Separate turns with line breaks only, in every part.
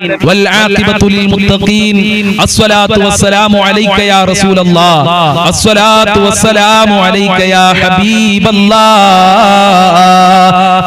والعاقبة للمتقين الصلاة والسلام عليك يا رسول الله الصلاة والسلام عليك يا حبيب الله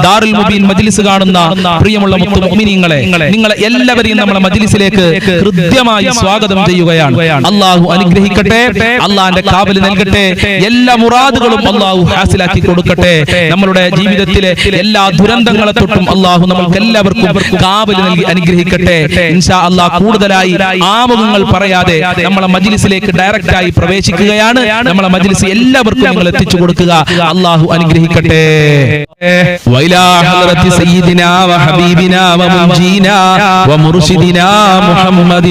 ദാറുൽ മുബീൻ മജ്ലിസ് കാണുന്ന പ്രിയമുള്ള മുത്തു മുഅ്മിനീങ്ങളെ, നിങ്ങളെ എല്ലാവരെയും നമ്മുടെ മജ്ലിസിലേക്ക് ഹൃദ്യമായി സ്വാഗതം ചെയ്യുകയാണ്. അല്ലാഹു അനുഗ്രഹിക്കട്ടെ, അല്ലാഹുവിന്റെ കാവൽ നൽകട്ടെ, എല്ലാ മുറാദുകളും അല്ലാഹു ഹാസിലാക്കി കൊടുക്കട്ടെ. നമ്മുടെ ജീവിതത്തിലെ എല്ലാ ദുരന്തങ്ങളെ തൊട്ടും അല്ലാഹു നമുക്ക് എല്ലാവർക്കും കാവൽ നൽകി അനുഗ്രഹിക്കട്ടെ. ഇൻഷാ അല്ലാഹ് കൂടുതലായി ആമുഖങ്ങൾ പറയാതെ നമ്മളെ മജ്ലിസിലേക്ക് ഡയറക്റ്റ് ആയി പ്രവേശിക്കുകയാണ്. നമ്മളെ മജ്ലിസ് എല്ലാവർക്കും നിങ്ങൾ എത്തിച്ചു കൊടുക്കുക. അല്ലാഹു അനുഗ്രഹിക്കട്ടെ. وإلى حضرة سيدنا وحبيبنا ومنجينا ومرشدنا محمد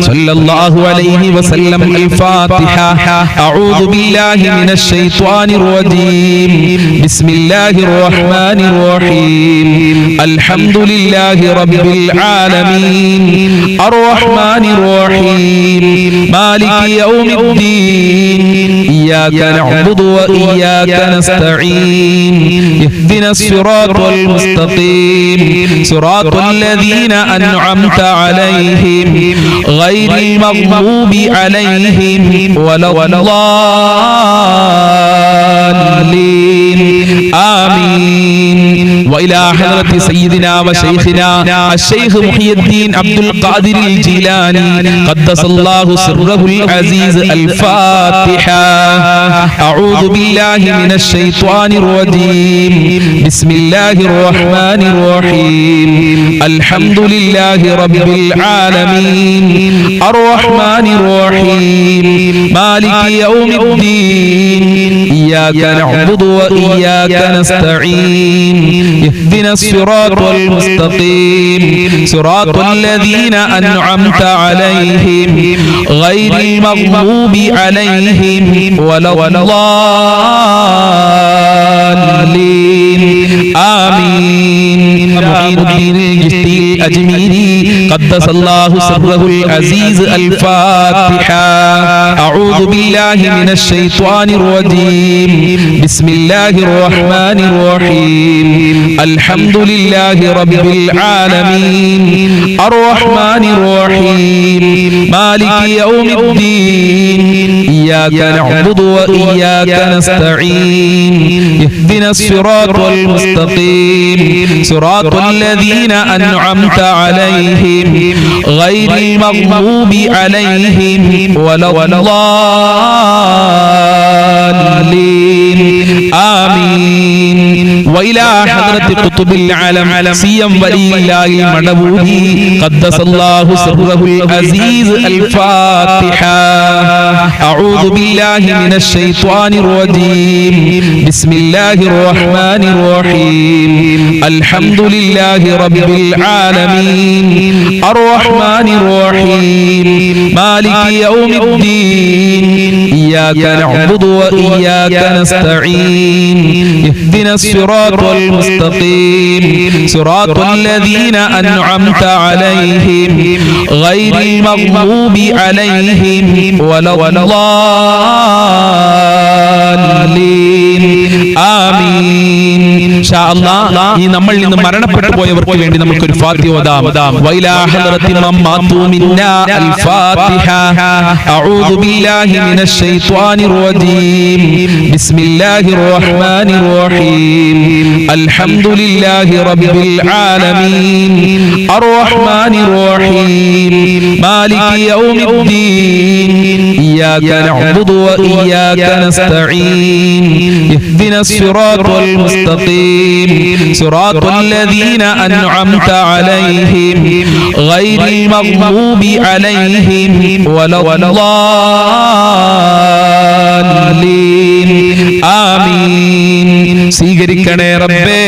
صلى الله عليه وسلم الفاتحة. أعوذ بالله من الشيطان الرجيم. بسم الله الرحمن الرحيم. الحمد لله رب العالمين الرحمن الرحيم مالك يوم الدين إياك نعبد وإياك نستعين اهدنا الصراط المستقيم صراط الذين أنعمت عليهم غير المغضوب عليهم ولا الضالين آمين. وإلى حضرة سيدنا وشيخنا الشيخ محي الدين عبد القادر الجيلاني قدس الله سره العزيز الفاتحة. أعوذ بالله من الشيطان الرجيم. بسم الله الرحمن الرحيم. الحمد لله رب العالمين الرحمن الرحيم مالك يوم الدين إياك نعبد وإياك نستعين اهدنا الصراط المستقيم صراط الذين أنعمت عليهم غير المغضوب عليهم ولا الضالين آمين. معين الدين الجشتي الأجميري قدس الله سره العزيز الفاتحة. أعوذ بالله من الشيطان الرجيم. بسم الله الرحمن الرحيم. الحمد لله رب العالمين الرحمن الرحيم مالك يوم الدين إياك نعبد وإياك نستعين اهدنا الصراط المستقيم صراط الذين أنعمت عليهم غير المغضوب عليهم ولا الضالين آمين. وإلى حضرة قطب العالم سيم ولي الله المنبوذي قدس الله سره العزيز الفاتحة. أعوذ بالله من الشيطان الرجيم. بسم الله الرحمن الرحيم. الحمد لله رب العالمين الرحمن الرحيم مالك يوم الدين إياك نعبد وإياك نستعين اهدنا الصراط المستقيم صراط الذين أنعمت عليهم غير المغضوب عليهم ولا الضالين آمين. إن شاء الله ഈ നമ്മളിൽ നിന്ന് മരണപ്പെട്ടു പോയവർക്ക് വേണ്ടി നമുക്ക് ഒരു ഫാത്തിഹ ഓതാം. വൈലാ ഹദറത്തി മമ്മാതു മിന്നാ അൽ ഫാത്തിഹ. അഊദു ബില്ലാഹി മിനശ് ശൈത്വാനിർ റജീം. ബിസ്മില്ലാഹിർ റഹ്മാനിർ റഹീം. അൽഹംദുലില്ലാഹി റബ്ബിൽ ആലമീൻ അർറഹ്മാനിർ റഹീം മാലികി യൗമിദ്ദീൻ ഇയ്യാക നഅ്ബുദു വഇയ്യാക നസ്തഈൻ ഇഹ്ദിനസ് സിറാത്തൽ മുസ്തഖീം صراط الذين أنعمت عليهم غير المغضوب عليهم ولا الضالين آمين. സ്വീകരിക്കണേ റബ്ബേ,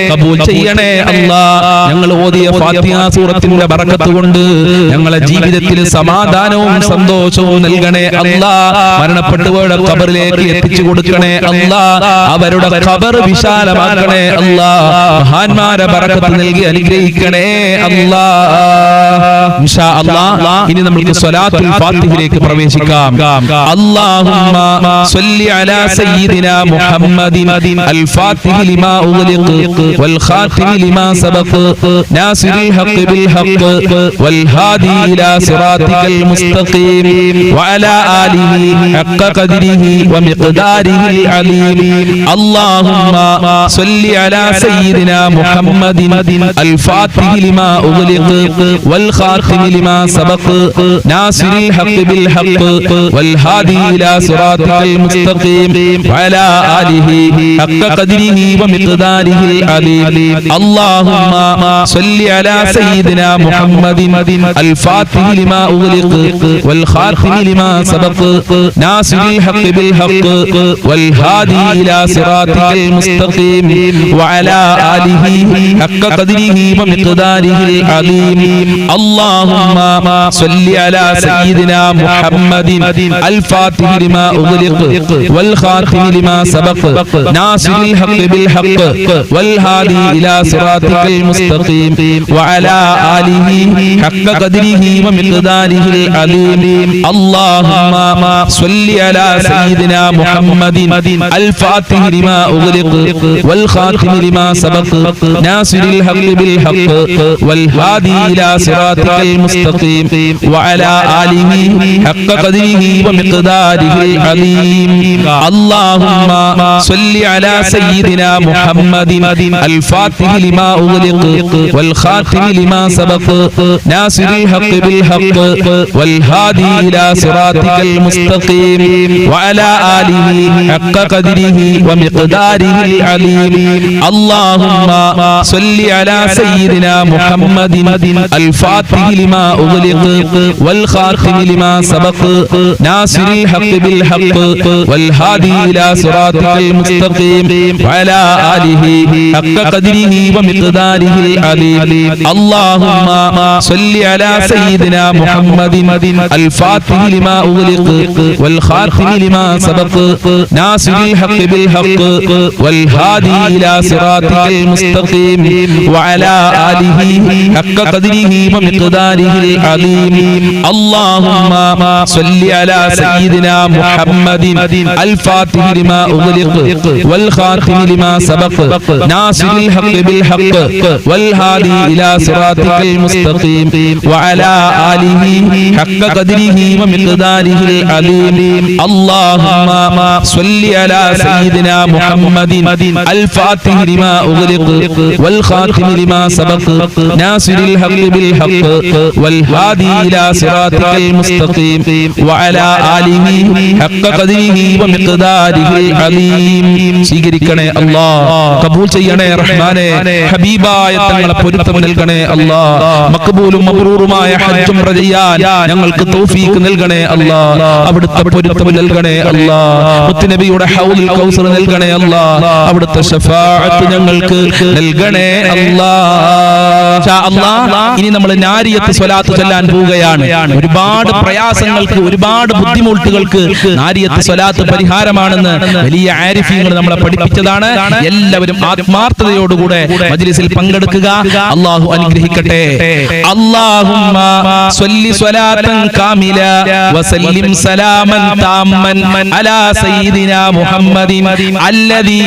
കബൂൽ ചെയ്യണേ അല്ലാഹ്. ഞങ്ങൾ ഓതിയ ഫാത്തിഹ സൂറത്തിന്റെ ബറക്കത്ത് കൊണ്ട് ഞങ്ങളെ ജീവിതത്തിൽ സമാധാനവും സന്തോഷവും നൽകണേ അല്ലാഹ്. മരണപ്പെട്ടവരുടെ ഖബറിലേക്ക് എത്തിച്ചു കൊടുക്കണേ അല്ലാഹ്. അവരുടെ ഖബർ വിശാലമാക്കണേ അല്ലാഹ്. മഹാന്മാരെ ബറക്കത്ത് നൽകി അനുഗ്രഹിക്കണേ അല്ലാഹ്. ഇൻഷാ അല്ലാഹ് ഇനി നമുക്ക് സ്വലാത്തുൽ ഫാത്തിഹയിലേക്ക് പ്രവേശിക്കാം. അല്ലാഹുമ്മ സ്വല്ലി അലാ സയ്യിദിനാ മുഹമ്മദിൻ അൽ ഫാത്തിഹി ലിമാ ഉഗ്ലിഖ വൽ ഖാതിമി ലിമാ സബഖ നാസിറിൽ ഹഖ് ബിൽ ഹഖ് വൽ ഹാദി ഇലാ സിറാതികൽ മുസ്തഖീം വഅലാ ആലിഹി ഹഖ്ക ഖദ്രിഹി വമിഖ്ദാരിഹിൽ അലീം. അല്ലാഹുമ്മ സ്വല്ലി അലാ സയ്യിദിനാ മുഹമ്മദിൻ അൽ ഫാത്തിഹി ലിമാ ഉഗ്ലിഖ വൽ ഖാതിമി ലിമാ സബഖ നാസിറിൽ ഹഖ് ബിൽ ഹഖ് വൽ ഹാദി ഇലാ സിറാതികൽ മുസ്തഖീം വഅലാ ആലിഹി ഹഖ്ക ഖദ്രിഹി വമിഖ്ദാരിഹിൽ അലീം. അല്ലാഹുമ്മ സ്വല്ലി അലാ സയ്യിദിനാ മുഹമ്മദിൻ അൽ ഫാത്തിഹി ലിമാ ഉഗ്ലിഖ വൽ ഖാതിമി ലിമാ സബഖ നാസിറിൽ ഹഖ് ബിൽ ഹഖ് വൽ ഹാദി ഇലാ സിറാതികൽ മുസ്തഖീം വഅലാ ആലിഹി ഹഖ്ക ഖദ്രിഹി വമിഖ്ദാരിഹിൽ അലീം. അല്ലാഹുമ്മ സ്വല്ലി അലാ സയ്യിദിനാ മുഹമ്മദിൻ അൽ ഫാത്തിഹി ലിമാ ഉഗ്ലിഖ വൽ ഖാതിമി ലിമാ സബഖ നാസിറിൽ ഹഖ് ബിൽ ഹഖ് വൽ ഹാദി ഇലാ സിറാതികൽ മുസ്തഖീം വഅലാ ആലിഹി ഹഖ്ക ഖദ്രിഹി വമിഖ്ദാരിഹിൽ അലീം. അല്ലാഹുമ്മ സ്വല്ലി അലാ സയ്യിദിനാ മുഹമ്മദിൻ അൽ ഫാത്തിഹി ലിമാ ഉഗ്ലിഖ വൽ ഖാതിമി ലിമാ സബഖ നാസിറിൽ ഹഖ് ബിൽ ഹഖ് വൽ ഹാദി ഇലാ സിറാതികൽ മുസ്തഖീം വഅലാ ആലിഹി ഹഖ്ക ഖദ്രിഹി വമിഖ്ദാരിഹിൽ അലീം. അല്ലാഹുമ്മ സ്വല്ലി അലാ സയ്യിദിനാ മുഹമ്മദിൻ അൽ ഫാത്തിഹി ലിമാ ഉഗ്ലിഖ വൽ ഖാതിമി ലിമാ സബഖ നാസിറിൽ ഹഖ് ബിൽ ഹഖ് വൽ ഹാദി ഇലാ സിറാതികൽ മുസ്തഖീം വഅലാ ആലിഹി ഹഖ്ക ഖദ്രിഹി വമിഖ്ദാരിഹിൽ അലീം. അല്ലാഹുമ്മ സ്വല്ലി അലാ സയ്യിദിനാ മുഹമ്മദിൻ അൽ ഫാത്തിഹി ലിമാ ഉഗ്ലിഖ വൽ ഖാതിമി ലിമാ സബഖ നാസിറിൽ ഹഖ് ബിൽ ഹഖ് വൽ ഹാദി ഇലാ സിറാതികൽ മുസ്തഖീം വഅലാ ആലിഹി ഹഖ്ക ഖദ്രിഹി വമിഖ്ദാരിഹിൽ അലീം. അല്ലാഹുമ്മ സ്വല്ലി അലാ സയ്യിദിനാ മുഹമ്മദിൻ അൽ ഫാത്തിഹി ലിമാ ഉഗ്ലിഖ വൽ ഖാതിമി ലിമാ സബഖ നാസിറിൽ ഹഖ് ബിൽ ഹഖ് വൽ ഹാദി ഇലാ സിറാതികൽ മുസ്തഖീം വഅലാ ആലിഹി ഹഖ്ക ഖദ്രിഹി വമിഖ്ദാരിഹിൽ അലീം. അല്ലാഹുമ്മ സ്വല്ലി അലാ സയ്യിദിനാ മുഹമ്മദിൻ അൽ ഫാത്തിഹി ലിമാ ഉഗ്ലിഖ വൽ ഖാതിമി ലിമാ സബഖ നാസിറിൽ ഹഖ് ബിൽ ഹഖ് വൽ ഹാദി ഇലാ സിറാതികൽ മുസ്തഖീം വഅലാ ആലിഹി ഹഖ്ക ഖദ്രിഹി വമിഖ്ദാരിഹിൽ അലീം. അല്ലാഹുമ്മ സ്വല്ലി അലാ സയ്യിദിനാ മുഹമ്മദിൻ അൽ ഫാത്തിഹി ലിമാ ഉഗ്ലിഖ വൽ ഖാതിമി ലിമാ സബഖ നാസിറിൽ ഹഖ് ബിൽ ഹഖ് വൽ ഹാദി ഇലാ സിറാതികൽ മുസ്തഖീം വഅലാ ആലിഹി ഹഖ്ക ഖദ്രിഹി വമിഖ്ദാരിഹിൽ അലീം. സ്വീകരിക്കണേ അല്ലാഹ്, കബൂൽ ചെയ്യണേ റഹ്മാനേ. ഹബീബായ തങ്ങളെ പൊരുത്തം നൽകണേ അല്ലാഹ്. മഖ്ബൂലും മബ്റൂറുമായ ഹജ്ജ് ഉംറ ചെയ്യാൻ ഞങ്ങൾക്ക് തൗഫീഖ് നൽകണേ അല്ലാഹ്. അവിടുത്തെ പൊരുത്തം നൽകണേ അല്ലാഹ്. മുത്തുനബിയുടെ ഹൗലുൽ കൗസർ നൽകണേ അല്ലാഹ്. അവിടുത്തെ ശഫാഅത്ത് ഞങ്ങൾക്ക് നൽകണേ അല്ലാഹ്. ഇൻഷാ അല്ലാഹ് ഇനി നമ്മൾ നാരിയത്ത് സ്വലാത്ത് ചൊല്ലാൻ പോവുകയാണ്. ഒരുപാട് പ്രയാസങ്ങൾക്ക്, ഒരുപാട് ബുദ്ധിമുട്ടുകൾക്ക് നാരിയത്ത് സ്വലാത്ത് പരിഹാരമാണെന്ന് വലിയ ആരിഫീങ്ങൾ നമ്മളെ പഠിപ്പിച്ചതാണ്. എല്ലാവരും ആത്മാർത്ഥതയോടുകൂടെ മജ്ലിസിൽ പങ്കെടുക്കുക. അല്ലാഹു അനുഗ്രഹിക്കട്ടെ. അല്ലാഹുമ്മ സ്വല്ലി സ്വലാത്തൻ കാമില വസല്ലിം സലാമൻ താമ്മൻ അലാ സയ്യിദിനാ മുഹമ്മദിൻ അല്ലദീ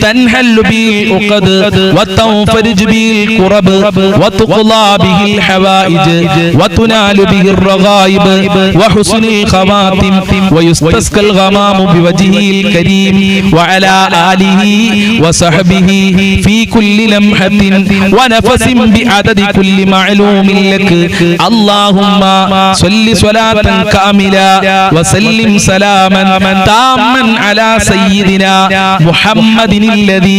തൻഹല്ലു ബിൽ ഉഖദ് വതൻഫരിജു ബിൽ ഖുറബ് വതുഖ്ലാ ബിൽ ഹവായിജ് വതുനാലു ബിൽ റഗായിബ് വഹുസ്നുൽ ഖവാതിം വയുസ്തസ്കൽ ഗമാമു ബിവജ്ഹിൽ കരീം വഅലാ ആലിഹി വസഹ്ബിഹി ഫീ കുല്ലി ലംഹത്തിൻ വനഫസിൻ ബിഅദദി കുല്ലി മഅലൂമിൻ ലക. അല്ലാഹുമ്മ സ്വല്ലി സ്വലാത്തൻ കാമില വസല്ലിം സലാമൻ താമ്മൻ അലാ സയ്യിദിനാ മുഹമ്മദിൻ അല്ലദീ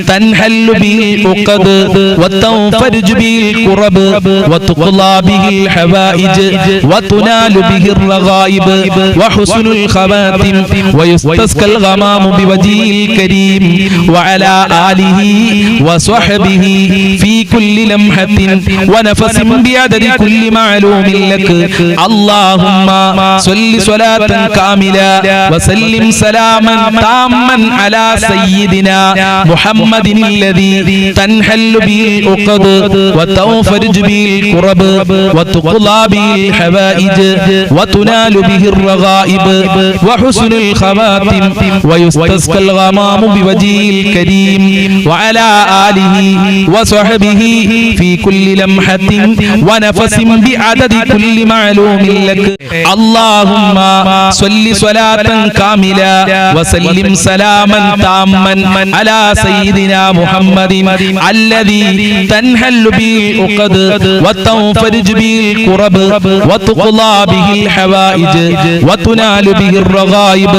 തൻഹല്ലു ബിൽ ഉഖദ് വതൻഫരിജു ബിൽ ഖുറബ് വതുഖ്ലാ ബിൽ ഹവായിജ് വതുനാലു ബിൽ റഗായിബ് വഹുസ്നുൽ ഖവാതിം വയുസ്തസ്കൽ ഗമാമു ബിവജ്ഹിൽ കരീം വഅലാ ആലിഹി വസഹ്ബിഹി ഫീ കുല്ലി ലംഹത്തിൻ വനഫസിൻ ബിഅദദി കുല്ലി മഅലൂമിൻ ലക. അല്ലാഹുമ്മ സ്വല്ലി സ്വലാത്തൻ കാമില വസല്ലിം സലാമൻ താമ്മൻ അലാ സയ്യിദിനാ മുഹമ്മദിൻ അല്ലദീ തൻഹല്ലു ബിൽ ഉഖദ് വതൻഫരിജു ബിൽ ഖുറബ് وتقضى به الحوائج وتنال به الرغائب وحسن الخواتم ويستسقى الغمام بوجهه الكريم وعلى آله وصحبه في كل لمحة ونفس بعدد كل معلوم لك اللهم صل صلاة كاملة وسلم سلاما تاما على سيدنا محمد الذي تنحل به العقد وتنفرج به الكرب وتقضى به الحوائج وتنال به الرغائب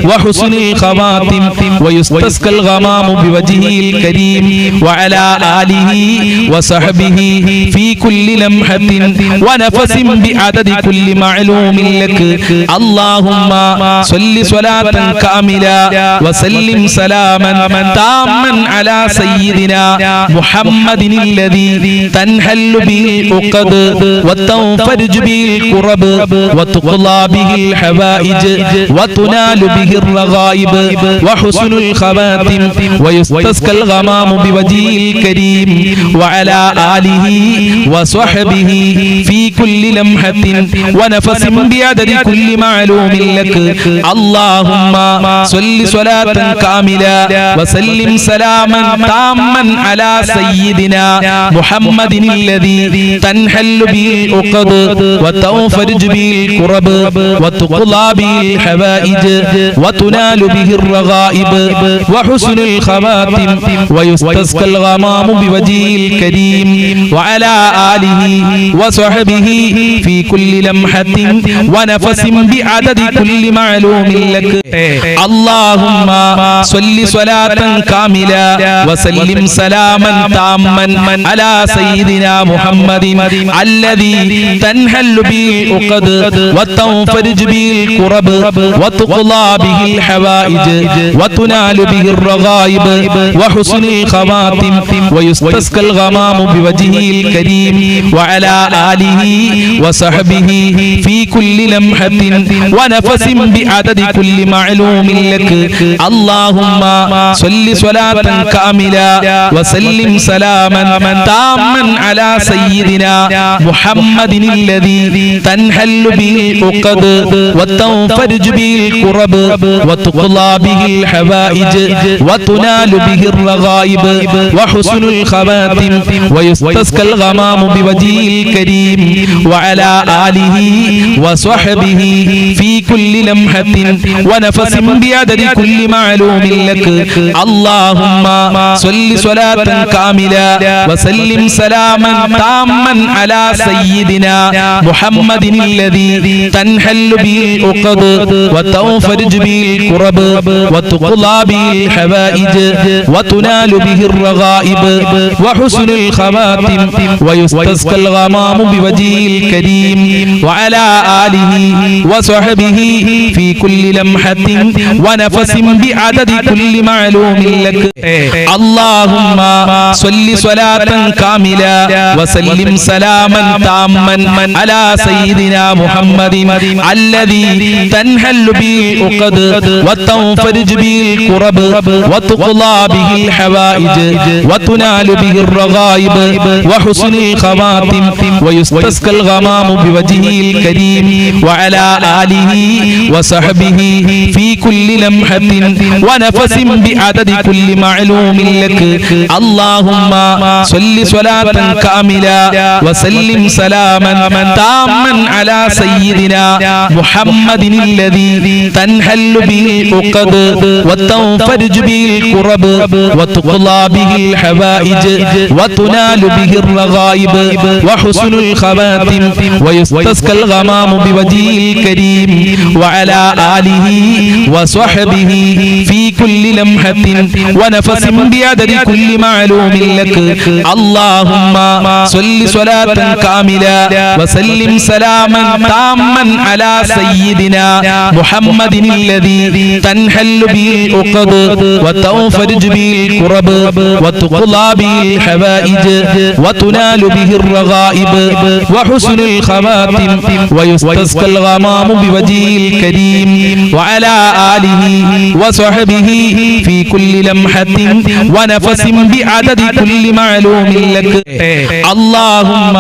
وحسن الخواتم ويستسقى الغمام بوجهه الكريم وعلى آله وصحبه في كل لمحة ونفس بعدد كل معلوم لك اللهم صل صلاة كاملة وسلم سلاما تاما على سيدنا محمد الذي تنحل به العقد وتنفرج به الكرب وتقضى به الحوائج وتنال به الرغائب وحسن الخواتم ويستسقى الغمام بوجهه الكريم وعلى آله وصحبه في كل لمحة ونفس بعدد كل معلوم لك اللهم صل صلاة كاملة وسلم سلاما تاما على سيدنا محمد الذي تنحل به العقد وتنفرج به الكرب وتقضى به الحوائج وتنال به الرغائب وحسن الخواتم ويستسقى الغمام بوجهه الكريم وعلى آله وصحبه في كل لمحة ونفس بعدد كل معلوم لك اللهم صل صلاة كاملة وسلم سلاما تاما على سيدنا محمد الذي تنحل به العقد وتنفرج به الكرب وتقضى به الحوائج وتنال به الرغائب وحسن الخواتم ويستسقى الغمام بوجهه الكريم وعلى آله وصحبه في كل لمحة ونفس بعدد كل معلوم لك اللهم صل صلاة كاملة وسلم سلاما تاما على سيدنا محمد الذي تنحل به العقد وتنفرج به الكرب وتقضى به الحوائج وتنال به الرغائب وحسن الخواتم ويستسقى الغمام بوجهه الكريم وعلى آله وصحبه في كل لمحة ونفس بعدد كل معلوم لك اللهم صل صلاة كاملة وسلم سلاما تاما على سيدنا محمد الذي تنحل به العقد وتنفرج به الكرب وتقضى به الحوائج وتنال به الرغائب وحسن الخواتم ويستسقى الغمام بوجهه الكريم وعلى آله وصحبه في كل لمحة ونفس بعدد كل معلوم لك اللهم صل صلاة كاملة وسلم سلاما تاما على سيدنا محمد الذي تنحل به العقد وتنفرج به الكرب وتقضى به الحوائج وتنال به الرغائب وحسن الخواتم ويستسقى الغمام بوجهه الكريم وعلى آله وصحبه في كل لمحة ونفس بعدد كل معلوم لك اللهم صل صلاة كاملة وسلم سلاما تاما على سيدنا محمد الذي تنحل به العقد وتنفرج به الكرب وتقضى به الحوائج وتنال به الرغائب وحسن الخواتم ويستسقى الغمام بوجهه الكريم وعلى آله وصحبه في كل لمحة ونفس بعدد كل معلوم لك اللهم صل صلاة كاملة وسلم سلاما تاما على سيدنا محمد الذي تنحل به العقد وتنفرج به الكرب وتقضى به الحوائج وتنال به الرغائب وحسن الخواتم ويستسقى الغمام بوجهه الكريم وعلى آله وصحبه في كل لمحة ونفس بعدد كل معلوم لك اللهم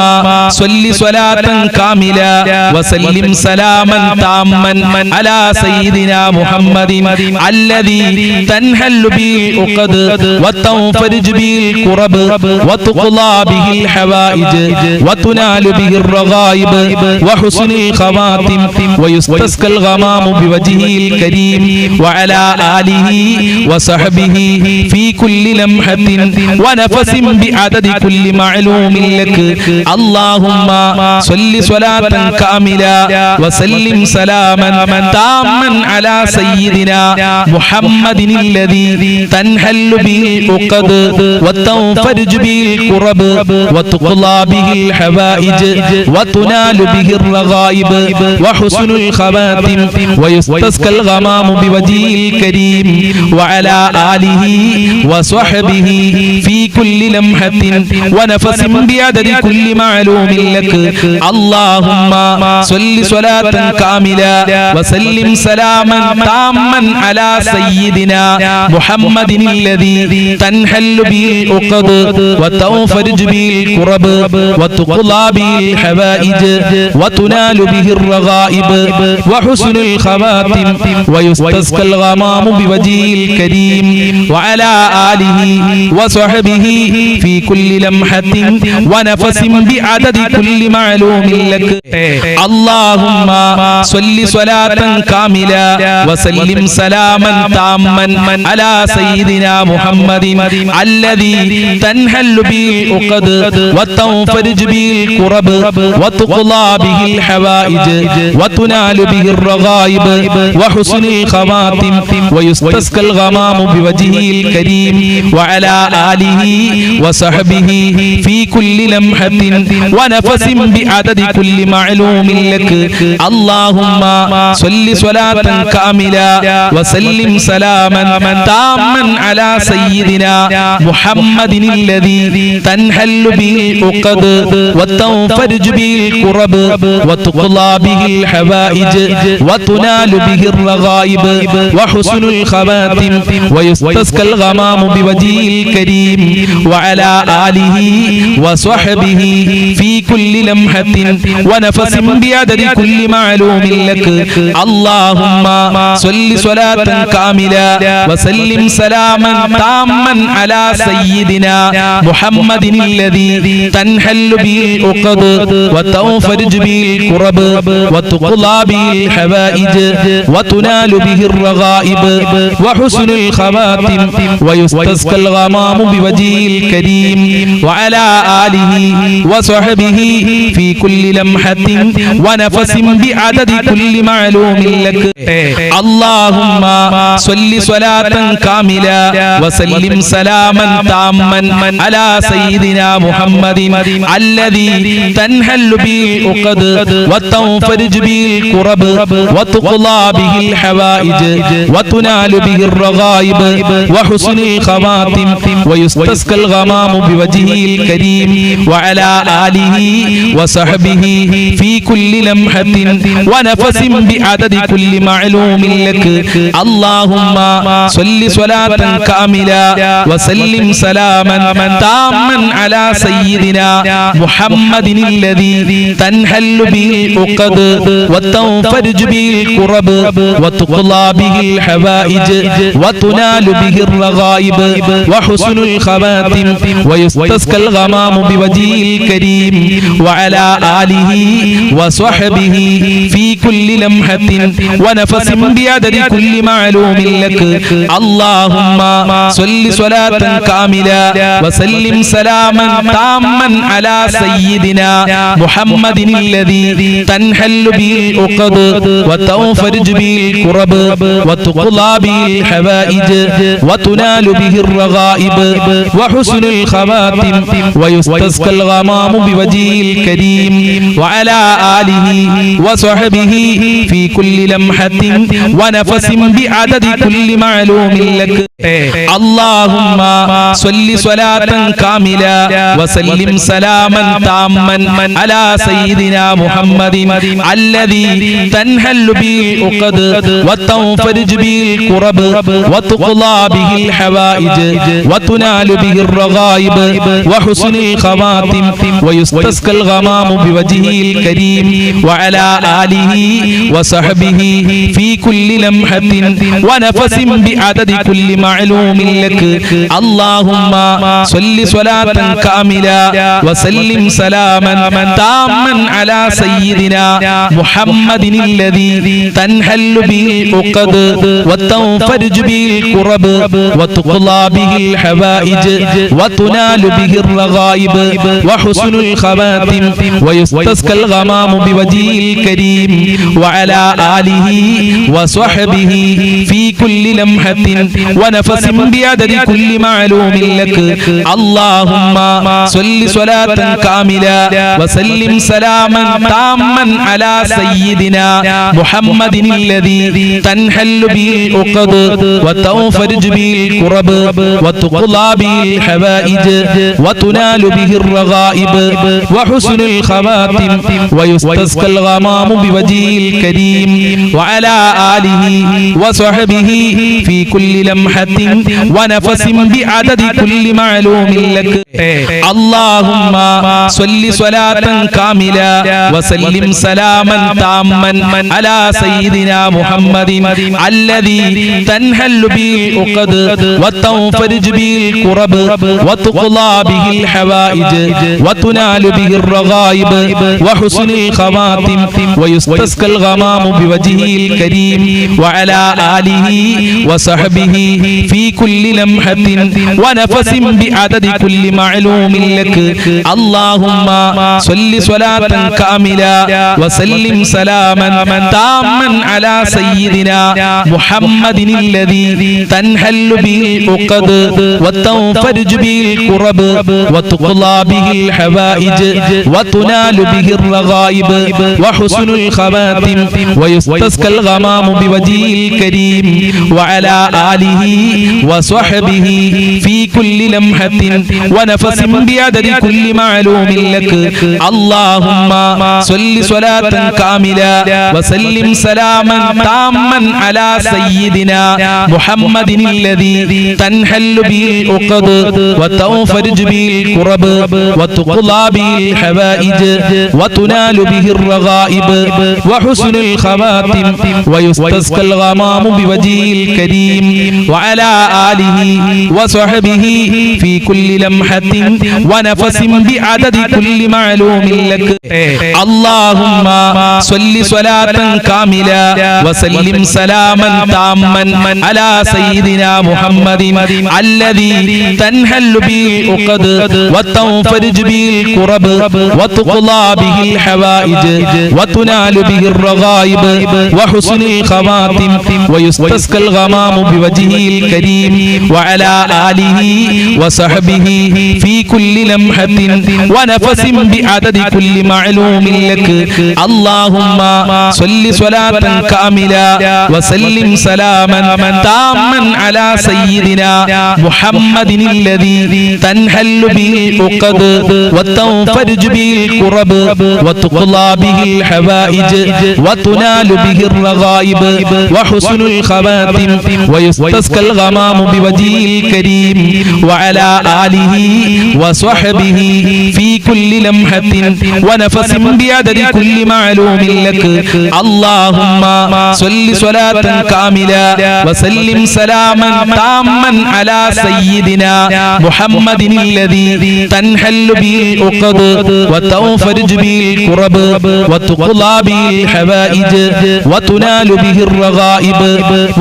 صل صلاة كاملة وسلم سلاما تاما على سيدنا محمد الذي تنحل به العقد وتنفرج به الكرب وتقضى به الحوائج وتنال به الرغائب وحسن الخواتم ويستسقى الغمام بوجهه الكريم وعلى آله وصحبه في كل لمحة ونفس بعدد كل معلوم لك اللهم صل صلاة كاملة وسلم سلاما تاما على سيدنا محمد الذي تنحل به العقد وتنفرج به الكرب وتقضى به الحوائج وتنال به الرغائب وحسن الخواتم ويستسقى الغمام بوجهه الكريم وعلى آله وصحبه في كل لمحة ونفس بعدد كل معلوم لك اللهم صل صلاة كاملة وسلم سلاما تاما على سيدنا محمد الذي تنحل به العقد وتنفرج به الكرب وتقضى به الحوائج وتنال به الرغائب وحسن الخواتم ويستسقى الغمام بوجهه الكريم وعلى آله وصحبه في كل لمحة ونفس بعدد كل معلوم لك اللهم صل صلاة كاملة وسلم سلاما تاما على سيدنا محمد الذي تنحل به العقد وتنفرج به الكرب وتقضى به الحوائج وتنال به الرغائب وحسن الخواتم ويستسقى الغمام بوجهه الكريم وعلى آله وصحبه في كل لمحة ونفس بعدد كل معلوم لك اللهم صل صلاة كاملة وسلم سلاما تاما على سيدنا محمد الذي تنحل به العقد وتنفرج به الكرب وتقضى به الحوائج وتنال به الرغائب وحسن الخواتم ويستسقى الغمام بوجهه الكريم وعلى آله وصحبه في كل لمحة ونفس بعدد كل معلوم لك اللهم صل صلاة كاملة وسلم سلاما تاما على سيدنا محمد الذي تنحل به العقد وتنفرج به الكرب وتقضى به الحوائج وتنال به الرغائب وحسن الخواتم ويستسقى الغمام بوجهه الكريم وعلى آله وصحبه في كل لمحة ونفس بعدد كل معلوم لك اللهم صل صلاة كاملة وسلم سلاما تاما على سيدنا محمد الذي تنحل به العقد وتنفرج به الكرب وتقضى به الحوائج وتنال به الرغائب وحسن الخواتم ويستسقى الغمام بوجهه الكريم وعلى آله وصحبه في كل لمحة ونفس بعدد كل معلوم لك اللهم صل صلاة كاملة وسلم سلاما تاما على سيدنا محمد الذي تنحل به العقد وتنفرج به الكرب وتقضى به الحوائج وتنال به الرغائب وحسن الخواتم ويستسقى الغمام بوجهه الكريم وعلى آله وصحبه في كل لمحة ونفس بعدد كل معلوم لك اللهم صل صلاة كاملة وسلم سلاما تاما على سيدنا محمد الذي تنحل به العقد وتنفرج به الكرب وتقضى به الحوائج وتنال به الرغائب وحسن الخواتم ويستسقى الغمام بوجهه الكريم وعلى آله وصحبه في كل لمحة ونفس بعدد كل معلوم لك اللهم صل صلاة كاملة وسلم سلاما تاما على سيدنا محمد الذي تنحل به العقد وتنفرج به الكرب وتقضى به الحوائج وتنال به الرغائب وحسن الخواتم ويستسقى الغمام بوجهه الكريم وعلى آله وصحبه في كل لمحة ونفس بعدد كل معلوم لك اللهم صل صلاة كاملة وسلم سلاما تاما على سيدنا محمد الذي تنحل به العقد وتنفرج به الكرب وتقضى به الحوائج وتنال به الرغائب وحسن الخواتم ويستسقى الغمام بوجهه الكريم وعلى آله وصحبه في كل لمحة ونفس بعدد كل معلوم لك اللهم صل صلاة كاملة وسلم سلاما تاما على سيدنا محمد الذي تنحل به العقد وتنفرج به الكرب وتقضى به الحوائج وتنال به الرغائب وحسن الخواتم ويستسقى الغمام بوجهه الكريم وعلى آله وصحبه في كل لمحة ونفس بعدد كل معلوم لك اللهم صل صلاة كاملة وسلم سلاما تاما على سيدنا محمد الذي تنحل به العقد وتنفرج به الكرب وتقضى به الحوائج وتنال به الرغائب وحسن الخواتم ويستسقى الغمام بوجهه الكريم وعلى آله وصحبه في كل لمحة ونفس بعدد كل معلوم لك اللهم صل صلاة كاملة وسلم سلاما تاما على سيدنا محمد الذي تنحل به العقد وتنفرج به الكرب وتقضى به الحوائج وتنال به الرغائب وحسن الخواتم ويستسقى الغمام بوجهه الكريم وعلى آله وصحبه في كل لمحة ونفس بعدد كل معلوم لك اللهم صل صلاة كاملة وسلم سلاما تاما على سيدنا محمد الذي تنحل به العقد وتنفرج به الكرب وتقضى به الحوائج وتنال به الرغائب وحسن الخواتم ويستسقى الغمام بوجهه الكريم وعلى آله وصحبه في كل لمحة ونفس بعدد كل معلوم لك اللهم صل صلاة كاملة وسلم سلاما تاما على سيدنا محمد الذي تنحل به العقد وتنفرج به الكرب وتقضى به الحوائج وتنال به الرغائب وحسن الخواتم ويستسقى الغمام بوجهه الكريم وعلى آله وصحبه في كل لمحة ونفس بعدد كل معلوم لك اللهم صل صلاة كاملة وسلم سلاما تاما على سيدنا محمد الذي تنحل به العقد وتنفرج به الكرب وتقضى به الحوائج وتنال به الرغائب وحسن الخواتم ويستسقى الغمام بوجهه الكريم وعلى آله وصحبه في كل لمحة ونفس بعدد كل معلوم لك اللهم صل صلاة كاملة وسلم سلاما تاما على سيدنا محمد الذي تنحل به العقد وتنفرج به الكرب وتقضى به الحوائج وتنال به الرغائب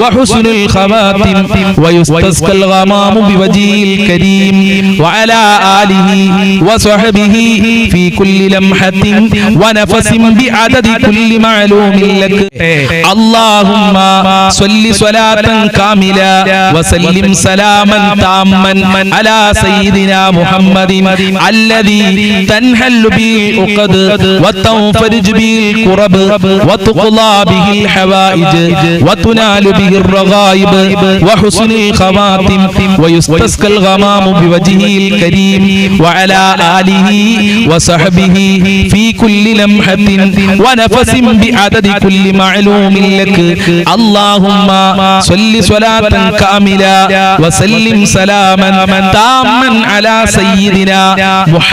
وحسن الخواتم ويستسقى الغمام بوجهه الكريم وعلى آله وصحبه في كل لمحة ونفس بعدد كل معلوم لك اللهم صل صلاة كاملة وسلم سلاما تاما على سيدنا محمد الذي تنحل به العقد وتنفرج به الكرب وتقضى به الحوائج وتنال به الرغائب وحسن الخواتم ويستسقى الغمام بوجهه الكريم وعلى آله وصحبه في كل لمحة ونفس بعدد كل معلوم لك اللهم صل صلاة كاملة وسلم سلاما تاما على سيدنا محمد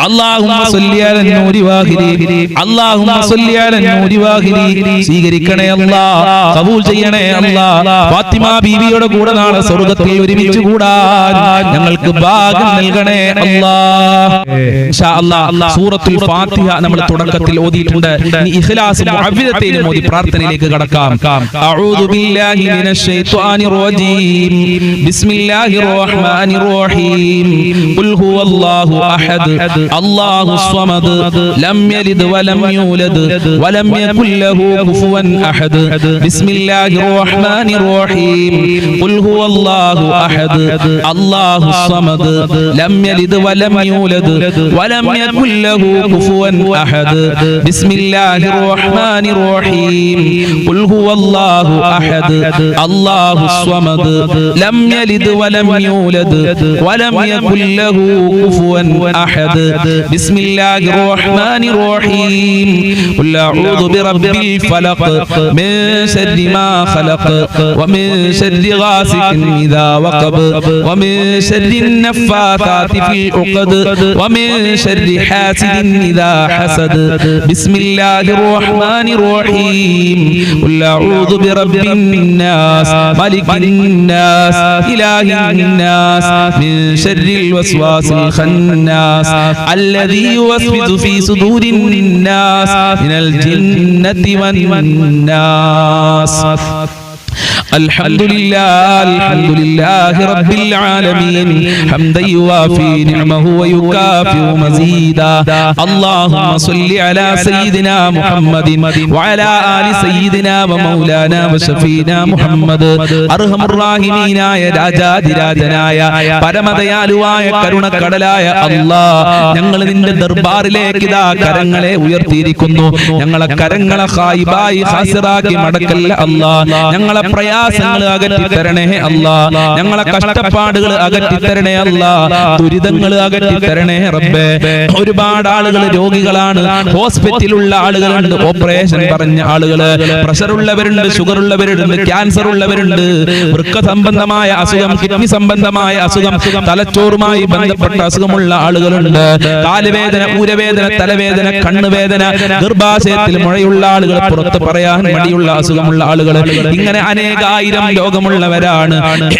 اللهم صل على النور واهدي اللهم صل على النور واهدي സ്വീകരിക്കണേ അല്ലാഹ് ഖബൂൽ ചെയ്യണേ അല്ലാഹ് ഫാത്തിമ ബീവിയുടെ കൂടെ നാളെ സ്വർഗ്ഗത്തിൽ ഒരുമിച്ച് കൂടാൻ ഞങ്ങൾക്ക് ഭാഗ്യം നൽകണേ അല്ലാഹ് ഇൻഷാ അല്ലാഹ് സൂറത്തുൽ ഫാത്തിഹ നമ്മൾ തുടക്കത്തിൽ ഓതിയിട്ടുണ്ട് ഇനി ഇഖ്ലാസ് മുഅവ്വിദതൈനും ഓതി പ്രാർത്ഥനയിലേക്ക് കടക്കാം അഊദു ബില്ലാഹി മിനശ് ശൈത്വാനിർ റജീം ബിസ്മില്ലാഹിർ റഹ്മാനിർ റഹീം ഖുൽ ഹുവല്ലാഹു അഹദ് الله الصمد لم يلد ولم يولد ولم يكن له كفوا أحد بسم الله الرحمن الرحيم قل هو الله أحد الله الصمد لم يلد ولم يولد ولم يكن له كفوا أحد بسم الله الرحمن الرحيم قل هو الله أحد الله الصمد لم يلد ولم يولد ولم يكن له كفوا أحد بسم الله الرحمن الرحيم قل أعوذ برب الفلق من شر ما خلق ومن شر غاسق إذا وقب ومن شر النفاثات في العقد ومن شر حاسد إذا حسد بسم الله الرحمن الرحيم قل أعوذ برب الناس ملك الناس إله الناس من شر الوسواس الخناس الذي يوسوس في صدور الناس من الجنة والناس الحمد لله رب العالمين حمدا يوافي نعمه ويكافئ مزيدا اللهم صل على سيدنا محمد وعلى آل سيدنا ومولانا وشفينا محمد أرحم الراحمين يا രാജാതിരാജനായ പരമദയാലുവായ കരുണക്കടലായ അല്ലാഹ് ഞങ്ങൾ നിന്റെ ദർബാറിലേക്ക് ഇതാ കരങ്ങളെ ഉയർത്തിയിരിക്കുന്നു ഞങ്ങളെ കരങ്ങളെ ഖായിബായി ഖാസിറാക്കി മടക്കല്ല അല്ലാഹ് ഞങ്ങളെ പ്രയാസങ്ങൾ അകറ്റി തരണേ അല്ലാഹ് ഞങ്ങളെ കഷ്ടപ്പാടുകൾ അകറ്റി തരണേ അല്ലാഹ് ദുരിതങ്ങൾ അകറ്റി തരണേ റബ്ബേ ഒരുപാട് ആളുകൾ രോഗികളാണ് ഹോസ്പിറ്റലിലുള്ള ആളുകളുണ്ട് ഓപ്പറേഷൻ പറഞ്ഞ ആളുകള് പ്രഷർ ഉള്ളവരുണ്ട് ഷുഗർ ഉള്ളവരുണ്ട് ക്യാൻസർ ഉള്ളവരുണ്ട് വൃക്ക സംബന്ധമായ അസുഖം കിഡ്നി സംബന്ധമായ അസുഖം തലച്ചോറുമായി ബന്ധപ്പെട്ട അസുഖമുള്ള ആളുകളുണ്ട് കാലുവേദന ഊരവേദന തലവേദന കണ്ണുവേദന ഗർഭാശയത്തിൽ മുഴയുള്ള ആളുകൾ പുറത്ത് പറയാൻ മടിയുള്ള അസുഖമുള്ള ആളുകൾ ഇങ്ങനെ അനേകായിരം രോഗമുള്ളവരാണ്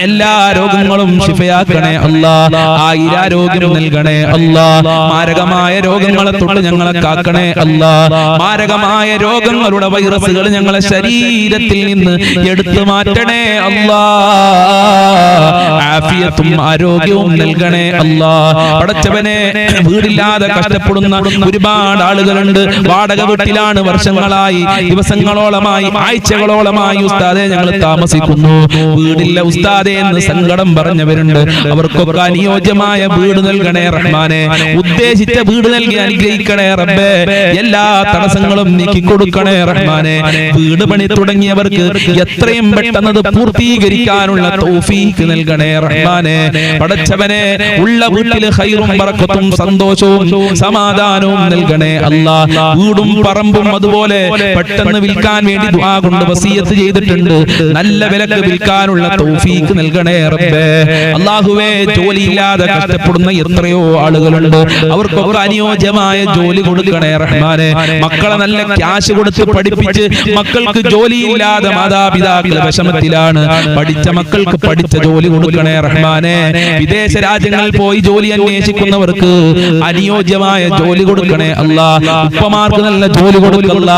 എല്ലാ രോഗങ്ങളും ശിഫയാക്കണേ അല്ലാഹ് ആയിരാരോഗ്യം നൽകണേ അല്ലാഹ് മാരകമായ രോഗങ്ങളെ തൊട്ട് ഞങ്ങളെ കാക്കണേ അല്ലാഹ് മാരകമായ രോഗങ്ങളുടെ വൈറസുകൾ ഞങ്ങളെ ശരീരത്തിൽ നിന്ന് എടുത്തു മാറ്റണേ അല്ലാഹ് ആഫിയത്തും ആരോഗ്യവും നൽകണേ അല്ലാഹ് പടച്ചവനെ വീടില്ലാതെ കഷ്ടപ്പെടുന്ന ഒരുപാട് ആളുകളുണ്ട് വാടക വീട്ടിലാണ് വർഷങ്ങളായി ദിവസങ്ങളോളമായി ആഴ്ചകളോളമായി ഉസ്താദെ ഞങ്ങൾ താമസിക്കുന്നു വീടില്ല ഉസ്താദെ എന്ന് സങ്കടം പറഞ്ഞവരുണ്ട് അവർക്കൊക്കെ അനുയോജ്യമായ വീട് നൽകണേ റഹ്മാനെ ഉദ്ദേശിച്ച വീട് നൽകി അനുഗ്രഹിക്കണേ റബ്ബേ എല്ലാ തടസ്സങ്ങളും നീക്കി കൊടുക്കണേ റഹ്മാനെ വീട് പണി തുടങ്ങിയവർക്ക് എത്രയും പെട്ടെന്ന് പൂർത്തീകരിക്കാനുള്ള തൗഫീഖ് നൽകണേ റഹ്മാനെ പടച്ചവനെ ഉള്ള വീട്ടിൽ ഖൈറും ബറക്കത്തും സന്തോഷവും സമാധാനവും നൽകണേ അല്ലാഹ് വീടും പറമ്പും അതുപോലെ പെട്ടെന്ന് വിൽക്കാൻ വേണ്ടി ദുആ കൊണ്ട് വസിയത്ത് ചെയ്തിട്ടുണ്ട് നല്ല വിലക്ക് വിൽക്കാനുള്ള തൗഫീഖ് നൽകണേ റബ്ബേ അല്ലാഹുവേ ജോലിയില്ലാതെ കഷ്ടപ്പെടുന്ന എത്രയോ ആളുകളുണ്ട് അവർക്കൊക്കെ അനുയോജ്യമായ ജോലി കൊടുക്കണേ റഹ്മാനെ മക്കളെ നല്ല ക്യാഷ് കൊടുത്ത് പഠിപ്പിച്ച് മക്കൾക്ക് ജോലിയില്ലാതെ മാതാപിതാക്കൾ വിഷമത്തിലാണ് പഠിച്ച മക്കൾക്ക് പഠിച്ച ജോലി കൊടുക്കണേ റഹ്മാനെ വിദേശ രാജ്യങ്ങളിൽ പോയി ജോലി അന്വേഷിക്കുന്നവർക്ക് അനുയോജ്യമായ ജോലി കൊടുക്കണേ അല്ലാഹ് ഉപ്പമാർക്ക് നല്ല ജോലി കൊടുക്കല്ല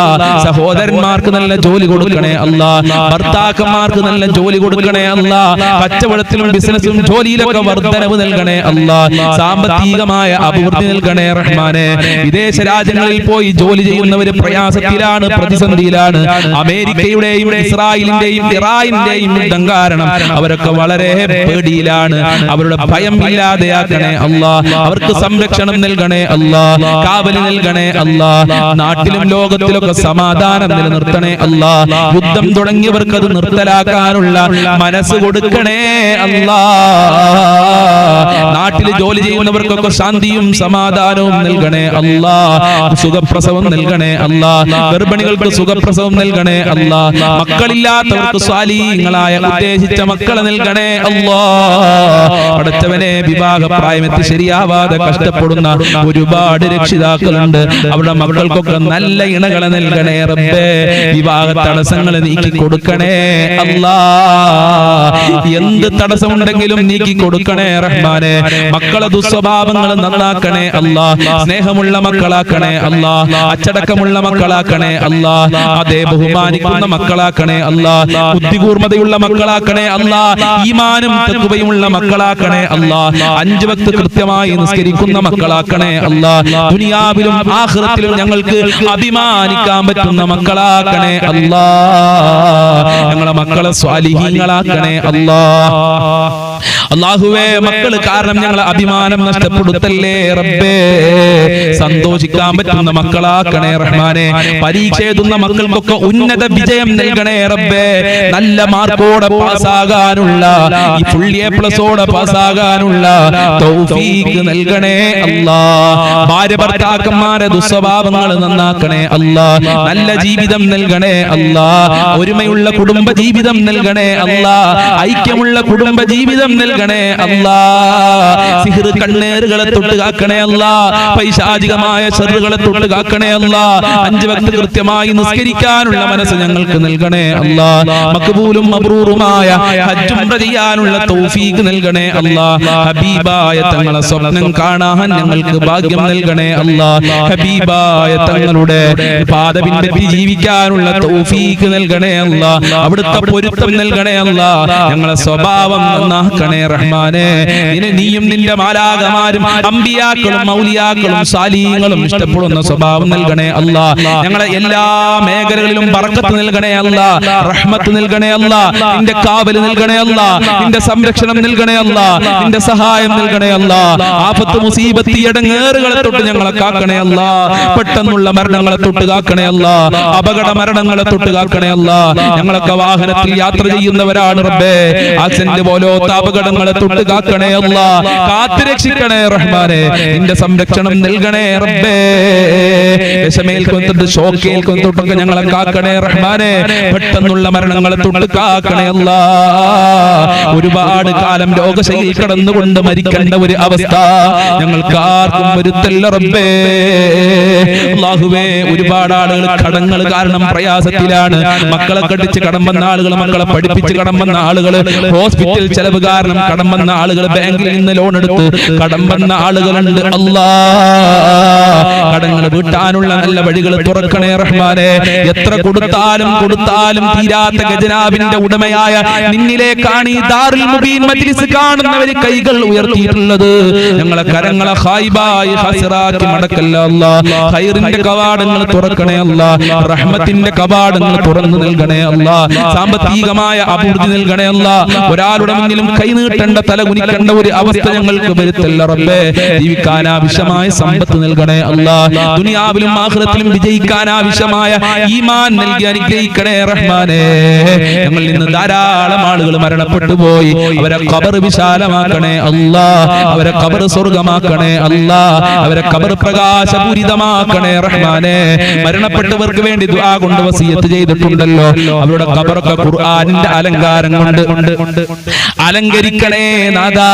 സഹോദരന്മാർക്ക് നല്ല ജോലി കൊടുക്കണേ അല്ലാഹ് ഭർത്താക്കന്മാർക്ക് നല്ല ജോലി കൊടുക്കണേ അല്ലാഹ് കച്ചവടത്തിലും ബിസിനസ്സിലും ജോലിയിലൊക്കെ വർധനവ് നൽകണേ അല്ലാഹ് സാമ്പത്തികമായ അഭിവൃദ്ധി നൽകണേ റഹ്മാനെ വിദേശ രാജ്യങ്ങളിൽ പോയി ജോലി ചെയ്യുന്നവര് പ്രയാസത്തിലാണ് പ്രതിസന്ധിയിലാണ് അമേരിക്കയുടെയും ഇസ്രായേലിന്റെയും ഇറാനിന്റെയും യുദ്ധം കാരണം അവരൊക്കെ വളരെ പേടിയിലാണ് അവരുടെ ഭയം ഇല്ലാതെയാക്കണേ അല്ലാഹ് അവർക്ക് സംരക്ഷണം നൽകണേ അല്ലാഹ് കാവല് നൽകണേ അല്ലാഹ് നാട്ടിലും ലോകത്തിലൊക്കെ സമാധാനം നിലനിർത്തണേ അല്ലാഹ് യുദ്ധം തുടങ്ങിയവർക്ക് അത് നിർത്തല നിർത്തലാക്കാനുള്ള മനസ്സ് കൊടുക്കണേ അല്ലാ. നാട്ടിൽ ജോലി ചെയ്യുന്നവർക്കൊക്കെ ശാന്തിയും സമാധാനവും നൽകണേ അല്ലാ. സുഖപ്രസവം നൽകണേ അല്ലാ. ഗർഭിണികൾക്ക് സുഖപ്രസവം നൽകണേ അല്ലാ. മക്കളില്ലാത്തവർക്ക് സ്വാലിഹീങ്ങളായ ഉദ്ദേശിച്ച മക്കളെ നൽകണേ അല്ലാ. പടച്ചവനെ, വിവാഹപ്രായമെത്തി ശരിയാവാതെ കഷ്ടപ്പെടുന്ന ഒരുപാട് രക്ഷിതാക്കളുണ്ട്. അവരുടെ മക്കൾക്കൊക്കെ നല്ല ഇണകളെ നൽകണേ റബ്ബേ. വിവാഹ തടസ്സങ്ങൾ നീക്കി കൊടുക്കണേ അല്ലാ. എന്ത് തടസ്സമുണ്ടെങ്കിലും നീക്കി കൊടുക്കണേ റഹ്മാനെ. മക്കളെ ദുസ്വഭാവങ്ങൾ നന്നാക്കണേ അല്ലാ. സ്നേഹമുള്ള മക്കളാക്കണേ അല്ലാ. അച്ചടക്കമുള്ള മക്കളാക്കണേ അല്ലാ. അതേ ബഹുമാനിക്കുന്ന മക്കളാക്കണേ അല്ലാ. ബുദ്ധികൂർമ്മതയുള്ള മക്കളാക്കണേ അല്ലാ. ഈമാനും തഖ്വയുമുള്ള മക്കളാക്കണേ അല്ലാ. 5 വക്ത് കൃത്യമായി നിസ്കരിക്കുന്ന മക്കളാക്കണേ അല്ലാ. ദുനിയാവിലും ആഖിറത്തിലും ഞങ്ങൾക്ക് അഭിമാനിക്കാൻ പറ്റുന്ന മക്കളാക്കണേ അല്ലാ. ഞങ്ങളെ മക്കളെ സ്വാലിഹീങ്ങളാക്കണേ അല്ലാ. അല്ലാഹുവേ, മക്കള് കാരണം ഞങ്ങളെ അഭിമാനം നഷ്ടപ്പെടുത്തല്ലേ റബ്ബേ. സന്തോഷിക്കാൻ പറ്റുന്ന മക്കളാക്കണേ റഹ്മാനെ. പരീക്ഷ എഴുതുന്ന മക്കൾക്കൊക്കെ ഉന്നത വിജയം നൽകണേ റബ്ബേ. നല്ല മാർക്കോടെ പാസ്സാകാനുള്ള, ഈ ഫുൾ A+ഓടെ പാസ്സാകാനുള്ള തൗഫീഖ് നൽകണേ അല്ലാ. ഭാര്യ ഭർത്താക്കന്മാരെ ദുസ്വഭാവങ്ങൾ നന്നാക്കണേ അല്ലാ. നല്ല ജീവിതം നൽകണേ അല്ലാ. ഒരുമയുള്ള കുടുംബ ജീവിതം നൽകണേ അല്ലാ. ഐക്യമുള്ള കുടുംബ ജീവിതം നൽകണേ അല്ലാ. സിഹ്ർ കണ്ണേറുകളെ തൊട്ട് കാക്കണേ അല്ലാ. പൈശാചികമായ ശർറുകളെ തൊട്ട് കാക്കണേ അല്ലാ. 5 വക്ത് കൃത്യമായി നിസ്കരിക്കാനുള്ള മനസ്സ് ഞങ്ങൾക്ക് നൽകണേ അല്ലാ. മഖ്ബൂലും മബ്റൂറുമായ ഹജ്ജ് ഉംറ ചെയ്യാനുള്ള തൗഫീഖ് നൽകണേ അല്ലാ. ഹബീബായ തങ്ങളെ സ്വപ്നം കാണാൻ ഞങ്ങൾക്ക് ഭാഗ്യം നൽകണേ അല്ലാ. ഹബീബായ തങ്ങളുടെ പാത പിൻപറ്റി ജീവിക്കാനുള്ള തൗഫീഖ് നൽകണേ അല്ലാ. അവിടുത്തെ പൊരുത്തം നൽകണേ അല്ലാ. ഞങ്ങളെ സ്വഭാവം നന്നാക്കണേ റഹ്മാനെ. നീയും നിന്റെ മാലാഖമാരും അമ്പിയാക്കളും മൗലിയാക്കളും സാലിഹീങ്ങളും ഇഷ്ടപ്പെടുന്ന സ്വഭാവം നൽകണേ അല്ലാ. ഞങ്ങളെ എല്ലാ മേഖലകളിലും ബർക്കത്ത് നൽകണേ അല്ലാ. റഹ്മത്ത് നൽകണേ അല്ലാ. നിന്റെ കാവൽ നൽകണേ അല്ലാ. നിന്റെ സംരക്ഷണം നൽകണേ അല്ലാ. നിന്റെ സഹായം നൽകണേ അല്ലാ. ആഫത്ത് മുസീബത്ത് ഇടങ്ങേറുകളെ തൊട്ട് ഞങ്ങളെ കാക്കണേ അല്ലാ. പെട്ടെന്നുള്ള മരണങ്ങളെ തൊട്ട് കാക്കണേ അല്ലാ. അപകട മരണങ്ങളെ തൊട്ട് കാക്കണേ അല്ലാ. ഞങ്ങളൊക്കെ വാഹനത്തിൽ യാത്ര ചെയ്യുന്നവരാണ് റബ്ബേ. ആക്സിഡന്റ് പോലത്തെ അപകടങ്ങളെ തൊട്ട് കാക്കണേ അല്ലാ. കാത്തു രക്ഷിക്കണേ റഹ്മാനെ. നിന്റെ സംരക്ഷണം നൽകണേ റബ്ബേ. വിഷമേൽക്കൊണ്ടിട്ട് ഷോക്കേൽക്കൊണ്ടിട്ടൊക്കെ ഞങ്ങളെ കാക്കണേ റഹ്മാനെ. പെട്ടെന്നുള്ള മരണങ്ങളെ തൊട്ട് കാക്കണേ അല്ലാ. ഒരുപാട് കാലം രോഗശൈലി കടന്നുകൊണ്ട് മരിക്കേണ്ട ഒരു അവസ്ഥ ഞങ്ങൾക്ക് ആർക്കും വരുത്തല്ല റബ്ബേ. അല്ലാഹുവേ, ഒരുപാട് ആളുകൾ കടങ്ങൾ കാരണം പ്രയാസത്തിലാണ്. മക്കളെ കടിച്ച് കടം വന്ന ആളുകൾ, മക്കളെ പഠിപ്പിച്ച് കടം വന്ന ആളുകൾ, ഹോസ്പിറ്റൽ ചെലവ് കാരണം കടം വന്ന ആളുകൾ, ബാങ്കിൽ നിന്ന് ലോൺ എടുത്ത് കടം വന്ന ആളുകളുണ്ട്. അല്ലാ, കടങ്ങൾ വീട്ടാനുള്ള നല്ല വഴികൾ തുറക്കണേ റഹ്മാനെ. എത്ര കൊടുത്താലും തീരാത്ത ഖജനാവിന്റെ ഉടമയായ നിന്നിലേക്കാണ് ഈ ദാറുൽ മുബീൻ മജ്ലിസ് കാണുന്നവര് കൈകൾ ഉയർത്തിയിട്ടുള്ളത്. ഞങ്ങളെ കരങ്ങളെ ഖായിബായി ഖാസിറാക്കി മടക്കല്ല അല്ലാ. ഖൈറിന്റെ കവാടങ്ങൾ തുറക്കണേ അല്ലാ. റഹ്മത്തിന്റെ കവാടങ്ങൾ തുറന്നു നൽകണേ അല്ലാ. സാമ്പത്തികമായ അഭിവൃദ്ധി നൽകണേ അല്ലാ. ഒരാളുടെ മുന്നിലും കൈ നീട്ടേണ്ട, തല കുനിക്കേണ്ട ഒരു അവസ്ഥ ഞങ്ങൾക്ക് വരുത്തല്ല റബ്ബേ. ജീവിക്കാൻ ആവശ്യമായ സമ്പത്ത് നൽകണേ അല്ലാ. ദുനിയാവിലും ആഖിറത്തിലും വിജയിക്കാൻ ആവശ്യമായ ഈമാൻ നൽകി അനുഗ്രഹിക്കണേ റഹ്മാനെ. ഞങ്ങളിൽ നിന്ന് ധാരാളം ആളുകൾ മരണപ്പെട്ടു പോയി. അവരെ ഖബർ വിശാലമാക്കണേ അല്ലാ. അവരെ ഖബർ സ്വർഗമാക്കണേ അല്ലാ. അവരെ ഖബർ പ്രകാശപൂരിതമാക്കണേ റഹ്മാനെ. മരണപ്പെട്ടവർക്ക് വേണ്ടി ദുആ കൊണ്ട് വസിയത്ത് ചെയ്തിട്ടുണ്ടല്ലോ. അവരുടെ ഖബറൊക്കെ ഖുർആനിന്റെ അലങ്കാരം കൊണ്ട് അലങ്കരിക്കണേ നാദാ.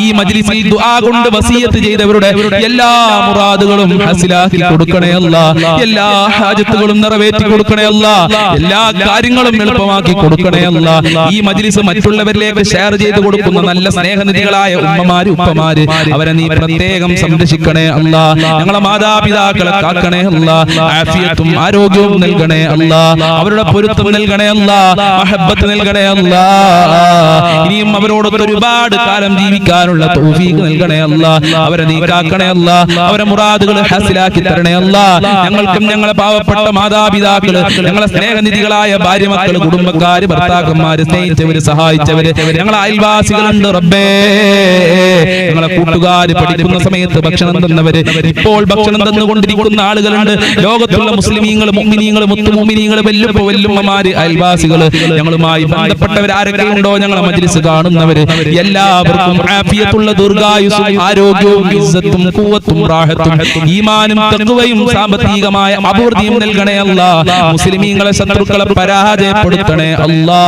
ഈ മജ്ലിസിൽ ദുആ കൊണ്ട് വസിയത്ത് ചെയ്തവരുടെ എല്ലാ മുറാദുകളും ഹസിലാക്കി കൊടുക്കണേ അല്ലാ. എല്ലാ ഹാജത്തുകളും നിറവേറ്റി കൊടുക്കണേ അല്ലാ. എല്ലാ കാര്യങ്ങളും എളുപ്പമാക്കി കൊടുക്കണേ അല്ലാ. ഈ മജ്ലിസ് മറ്റുള്ളവരിലേക്ക് ഷെയർ ചെയ്ത് കൊടുക്കുന്ന നല്ല സ്നേഹനിധികളായ ഉമ്മമാര്, ഉപ്പമാര്, അവരെ നീ പ്രത്യേകം സംരക്ഷിക്കണേ അല്ലാ. ഞങ്ങളെ മാതാപിതാക്കളെ കാക്കണേ അല്ലാ. ആഫിയത്തും ആരോഗ്യവും നൽകണേ അല്ലാ. അവരുടെ പൊരുത്തം നൽകണേ അല്ലാ. മഹബ്ബത്ത് നൽകണേ അല്ലാ. ഇനിയും അവരോടൊക്കെ ഒരുപാട് കാലം ജീവിക്കാനുള്ള തൗഫീഖ് നൽകണേ അല്ലാ. അവരെ നീ കാക്കണേ അല്ലാ. അവരെ മുറാദുകൾ ഹാസിലാക്കി തരണേ അല്ലാ. ഞങ്ങൾക്കും ഞങ്ങളെ പാവപ്പെട്ട മാതാപിതാക്കള്, ഞങ്ങളെ സ്നേഹനിധികളായ ഭാര്യ മക്കള്, കുടുംബക്കാര്, ഭർത്താക്കന്മാര്, സ്നേഹിച്ചവര്, സഹായിച്ചവര്, ഞങ്ങളെ അയൽവാസികളുണ്ട് റബ്ബേ, ഞങ്ങളെ കൂട്ടുകാര്, പഠിക്കുന്ന സമയത്ത് ഭക്ഷണം തന്നവര്, ഇപ്പോൾ ഭക്ഷണം തന്നുകൊണ്ടിരിക്കുന്ന ആളുകളുണ്ട്. ലോകത്തുള്ള മുസ്ലിമീങ്ങൾ, മുഅ്മിനീങ്ങൾ, മുത്തുമുഅ്മിനീങ്ങൾ, വല്ലുമ്മമാര്, അയൽവാസികള്, ഞങ്ങളുമായി ബന്ധപ്പെട്ടവർ ആരൊക്കെ ഉണ്ടോ, ഞങ്ങളെ മജ്ലിസ് കാണുന്നവര് എല്ലാവർക്കും ആഫിയത്തുള്ള ദീർഘായുസ്സും ആരോഗ്യവും ഇസ്സത്തും ഖുവത്തും റാഹത്തും ഈമാനും തഖ്വയും സാമ്പത്തികമായ അഭിവൃദ്ധിയും നൽകണേ അല്ലാ. മുസ്ലിമീങ്ങളെ ശത്രുക്കളെ പരാജയപ്പെടുത്തണേ അല്ലാ.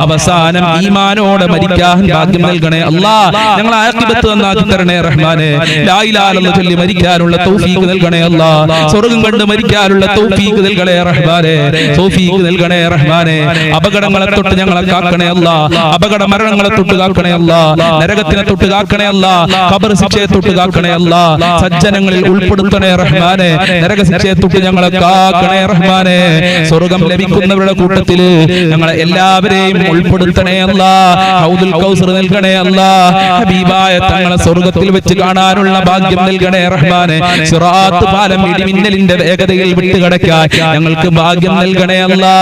അവസാനം ഈമാനോടെ മരിക്കാൻ ഭാഗ്യം നൽകണേ അല്ലാ. ഞങ്ങളെ ആഖിബത്ത് നന്നാക്കി തരണേ റഹ്മാനെ. ലാ ഇലാഹ ഇല്ലല്ലാഹ് ചൊല്ലി മരിക്കാനുള്ള തൗഫീഖ് നൽകണേ അല്ലാ. സ്വർഗ്ഗം കണ്ട് മരിക്കാനുള്ള തൗഫീഖ് നൽകണേ റഹ്മാനെ. തൗഫീഖ് നൽകണേ റഹ്മാനെ. അപകടങ്ങളെ തൊട്ട് ഞങ്ങളെ കാക്കണേ അല്ലാ. അപകട മരണങ്ങളെ തൊട്ട് കാക്കണേ അല്ലാ. നരകത്തിനെ തൊട്ട് കാക്കണേ അല്ലാ. ഖബർ ശിക്ഷയെ തൊട്ട് കാക്കണേ അല്ലാ. സജ്ജനങ്ങളിൽ ഉൾപ്പെടുത്തണേ റഹ്മാനെ. നരക ശിക്ഷയെ തൊട്ട് ഞങ്ങളെ കാക്കണേ റഹ്മാനെ. സ്വർഗ്ഗം ലഭിക്കുന്നവരുടെ കൂട്ടത്തിൽ ഞങ്ങളെ എല്ലാവരെയും ഉൾപ്പെടുത്തണേ അല്ലാ. ഹൗദുൽ കൗസർ നൽകണേ അല്ലാ. ഹബീബായ തങ്ങളെ സ്വർഗ്ഗത്തിൽ വെച്ച് കാണാനുള്ള ഭാഗ്യം നൽകണേ റഹ്മാനെ. സിറാത്ത് പാലം ഇടിമിന്നലിന്റെ വേഗതയിൽ വിട്ടുകടക്കാൻ ഞങ്ങൾക്ക് ഭാഗ്യം നൽകണേ അല്ലാ.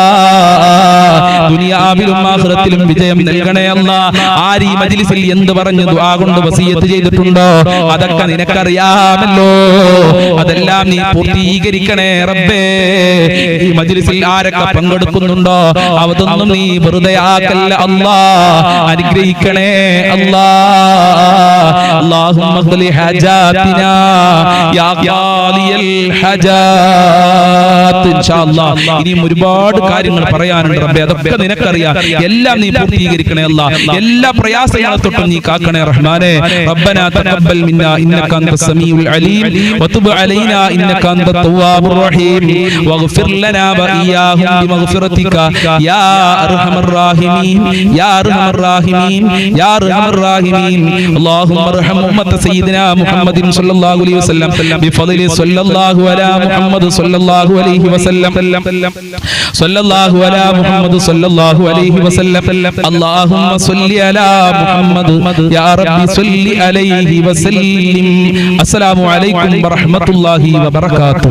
ദുനിയാവിലും ആഖിറത്തിലും വിജയം നൽകണേ അല്ലാ. ആര് ഈ മജ്ലിസിൽ എന്ത് പറഞ്ഞു ദുആ കൊണ്ട് വസിയത്ത് ചെയ്തിട്ടുണ്ടോ അതൊക്കെ നിനക്കറിയാമല്ലോ. അതെല്ലാം നീ പൂർത്തീകരിക്കണേ റബ്ബേ. ഈ മജ്ലിസിൽ ആരൊക്കെ പങ്കെടുക്കുന്നുണ്ടോ അതൊന്നും നീ വെറുതെ ആക്കല്ല അല്ലാ. അനുഗ്രഹിക്കണേ അല്ലാ. അല്ലാഹുമ്മ ഖ്ലി ഹജാതിനാ യാ ഖാലിയൽ ഹജാത്ത്. ഇൻഷാ അല്ലാഹ് ഇനിയും ഒരുപാട് കാര്യങ്ങൾ പറയാനുണ്ട് റബ്ബേ. അതൊക്കെ നിനക്കറിയാം. എല്ലാം നീ പൂർത്തീകരിക്കണേ അല്ലാ. എല്ലാ പ്രയാസങ്ങളെ തൊട്ടും നീ കാക്കണേ റഹ്മാനെ. റബ്ബനാ തഖബ്ബൽ മിന്നാ ഇന്നക അൻതസ് സമീഉൽ അലീം വതുബ് അലൈനാ ഇന്നക അൻതത് തവ്വാബുർ റഹീം വഗ്ഫിർ ലനാ വഇയ്യാഹും ബിമഗ്ഫിറതിക യാ അർഹമർ റഹീമീൻ യാ അർഹമർ റഹീമീൻ യാ അർഹമർ റഹീമീൻ. അല്ലാഹുമ്മ അർഹം ഉമ്മത സയ്യിദിനാ മുഹമ്മദിൻ സ്വല്ലല്ലാഹു അലൈഹി വസല്ലം ബിഫദ്ലി സ്വല്ലല്ലാഹു അലാ മുഹമ്മദ് സ്വല്ലല്ലാഹു അലൈഹി വസല്ലം സ്വല്ലല്ലാഹു അലാ മുഹമ്മദ് സ്വല്ലല്ലാഹു അലൈഹി വസല്ലം. അല്ലാഹുമ്മ സ്വല്ലി അലാ മുഹമ്മദ് യാ റബ്ബി സ്വല്ലി അലൈഹി വസല്ലിം. അസ്സലാമു അലൈക്കും വറഹ്മത്തുള്ളാഹി വബറകാതുഹു.